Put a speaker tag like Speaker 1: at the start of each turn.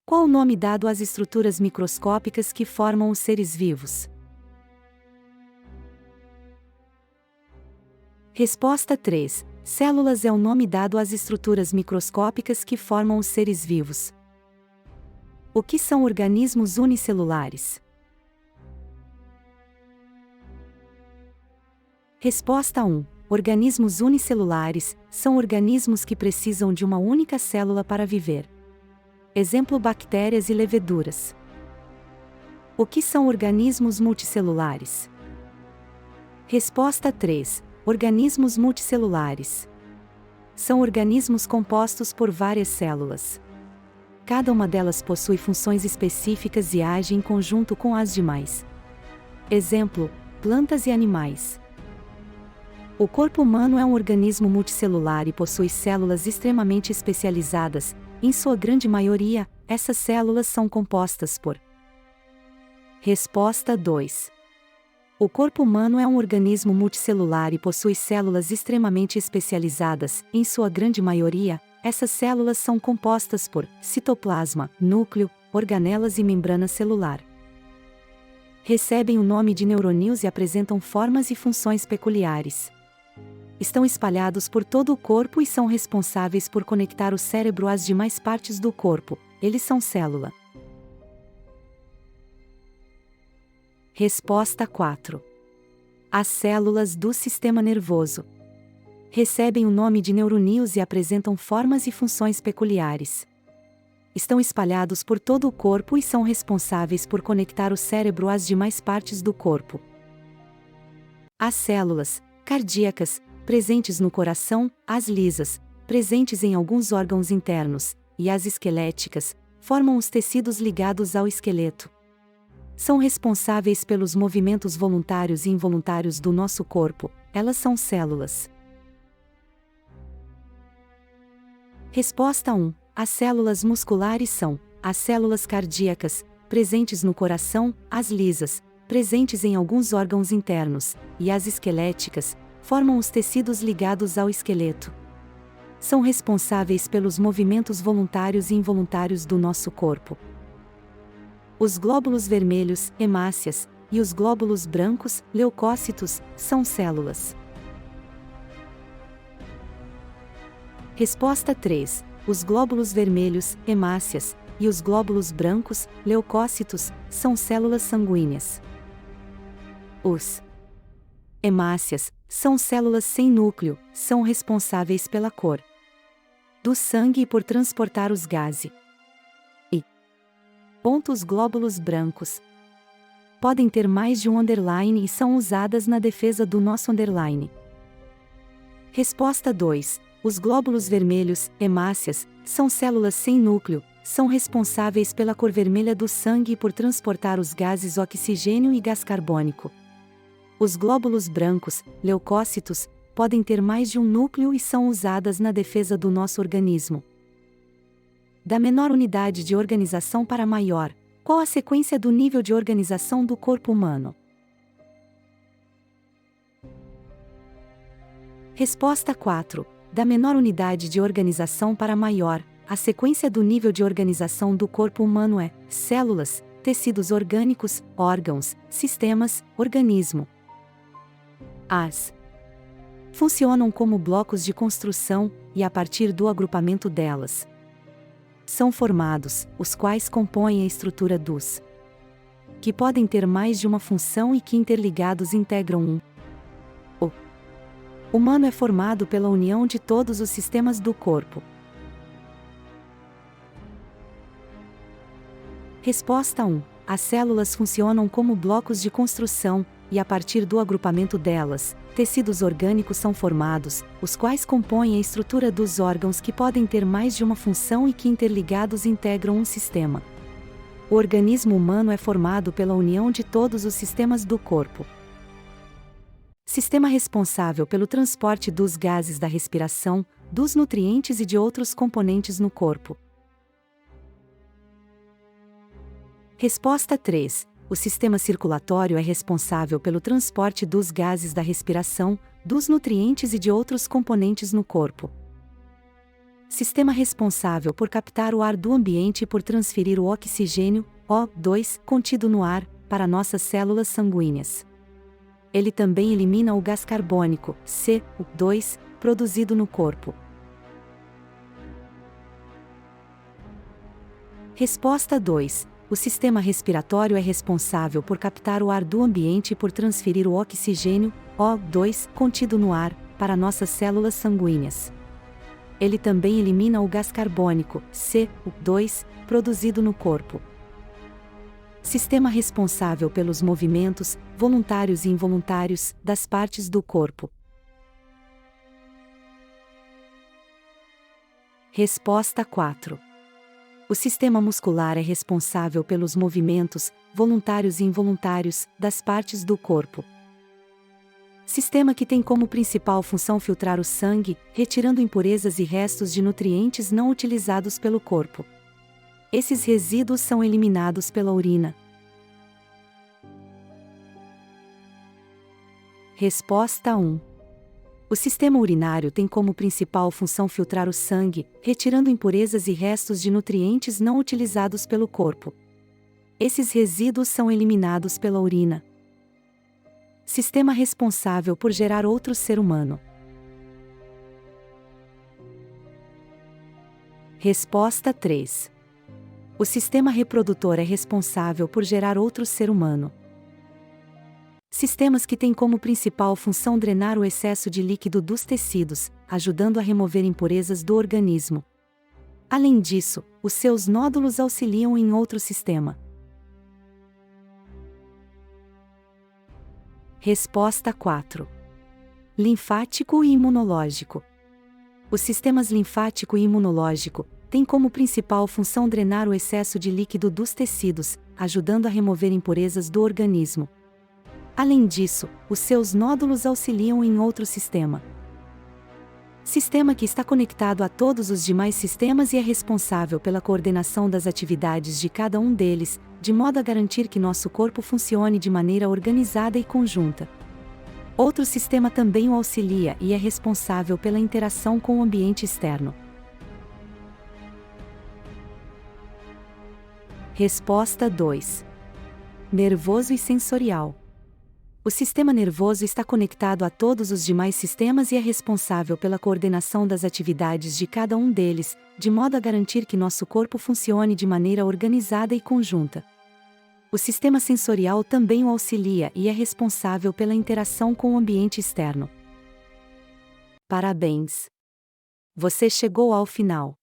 Speaker 1: Qual o nome dado às estruturas microscópicas que formam os seres vivos? Resposta 3. Células é o nome dado às estruturas microscópicas que formam os seres vivos. O que são organismos unicelulares? Resposta 1. Organismos unicelulares são organismos que precisam de uma única célula para viver. Exemplo: bactérias e leveduras. O que são organismos multicelulares? Resposta 3. Organismos multicelulares são organismos compostos por várias células. Cada uma delas possui funções específicas e age em conjunto com as demais. Exemplo: plantas e animais. O corpo humano é um organismo multicelular e possui células extremamente especializadas. Em sua grande maioria, essas células são compostas por. Resposta 2. O corpo humano é um organismo multicelular e possui células extremamente especializadas. Em sua grande maioria, essas células são compostas por citoplasma, núcleo, organelas e membrana celular. Recebem o nome de neurônios e apresentam formas e funções peculiares. Estão espalhados por todo o corpo e são responsáveis por conectar o cérebro às demais partes do corpo. Eles são célula. Resposta 4. As células do sistema nervoso recebem o nome de neurônios e apresentam formas e funções peculiares. Estão espalhados por todo o corpo e são responsáveis por conectar o cérebro às demais partes do corpo. As células cardíacas, presentes no coração, as lisas, presentes em alguns órgãos internos, e as esqueléticas, formam os tecidos ligados ao esqueleto. São responsáveis pelos movimentos voluntários e involuntários do nosso corpo. Elas são células. Resposta 1. As células musculares são as células cardíacas, presentes no coração, as lisas, presentes em alguns órgãos internos, e as esqueléticas, formam os tecidos ligados ao esqueleto. São responsáveis pelos movimentos voluntários e involuntários do nosso corpo. Os glóbulos vermelhos, hemácias, e os glóbulos brancos, leucócitos, são células. Resposta 3. Os glóbulos vermelhos, hemácias, e os glóbulos brancos, leucócitos, são células sanguíneas. Os hemácias são células sem núcleo, são responsáveis pela cor do sangue e por transportar os gases. Os glóbulos brancos podem ter mais de um underline e são usadas na defesa do nosso underline. Resposta 2. Os glóbulos vermelhos, hemácias, são células sem núcleo, são responsáveis pela cor vermelha do sangue e por transportar os gases oxigênio e gás carbônico. Os glóbulos brancos, leucócitos, podem ter mais de um núcleo e são usadas na defesa do nosso organismo. Da menor unidade de organização para a maior, qual a sequência do nível de organização do corpo humano? Resposta 4. Da menor unidade de organização para a maior, a sequência do nível de organização do corpo humano é células, tecidos orgânicos, órgãos, sistemas, organismo. As funcionam como blocos de construção, e a partir do agrupamento delas são formados, os quais compõem a estrutura dos que podem ter mais de uma função e que interligados integram um. O humano é formado pela união de todos os sistemas do corpo. Resposta 1. As células funcionam como blocos de construção, e a partir do agrupamento delas, tecidos orgânicos são formados, os quais compõem a estrutura dos órgãos que podem ter mais de uma função e que interligados integram um sistema. O organismo humano é formado pela união de todos os sistemas do corpo. Sistema responsável pelo transporte dos gases da respiração, dos nutrientes e de outros componentes no corpo. Resposta 3. O sistema circulatório é responsável pelo transporte dos gases da respiração, dos nutrientes e de outros componentes no corpo. Sistema responsável por captar o ar do ambiente e por transferir o oxigênio, O2, contido no ar, para nossas células sanguíneas. Ele também elimina o gás carbônico, CO2, produzido no corpo. Resposta 2. O sistema respiratório é responsável por captar o ar do ambiente e por transferir o oxigênio, O2, contido no ar, para nossas células sanguíneas. Ele também elimina o gás carbônico, CO2, produzido no corpo. Sistema responsável pelos movimentos, voluntários e involuntários, das partes do corpo. Resposta 4. O sistema muscular é responsável pelos movimentos, voluntários e involuntários, das partes do corpo. Sistema que tem como principal função filtrar o sangue, retirando impurezas e restos de nutrientes não utilizados pelo corpo. Esses resíduos são eliminados pela urina. Resposta 1. O sistema urinário tem como principal função filtrar o sangue, retirando impurezas e restos de nutrientes não utilizados pelo corpo. Esses resíduos são eliminados pela urina. Sistema responsável por gerar outro ser humano. Resposta 3. O sistema reprodutor é responsável por gerar outro ser humano. Sistemas que têm como principal função drenar o excesso de líquido dos tecidos, ajudando a remover impurezas do organismo. Além disso, os seus nódulos auxiliam em outro sistema. Resposta 4. Linfático e imunológico. Os sistemas linfático e imunológico têm como principal função drenar o excesso de líquido dos tecidos, ajudando a remover impurezas do organismo. Além disso, os seus nódulos auxiliam em outro sistema. Sistema que está conectado a todos os demais sistemas e é responsável pela coordenação das atividades de cada um deles, de modo a garantir que nosso corpo funcione de maneira organizada e conjunta. Outro sistema também o auxilia e é responsável pela interação com o ambiente externo. Resposta 2. Nervoso e sensorial. O sistema nervoso está conectado a todos os demais sistemas e é responsável pela coordenação das atividades de cada um deles, de modo a garantir que nosso corpo funcione de maneira organizada e conjunta. O sistema sensorial também o auxilia e é responsável pela interação com o ambiente externo. Parabéns! Você chegou ao final.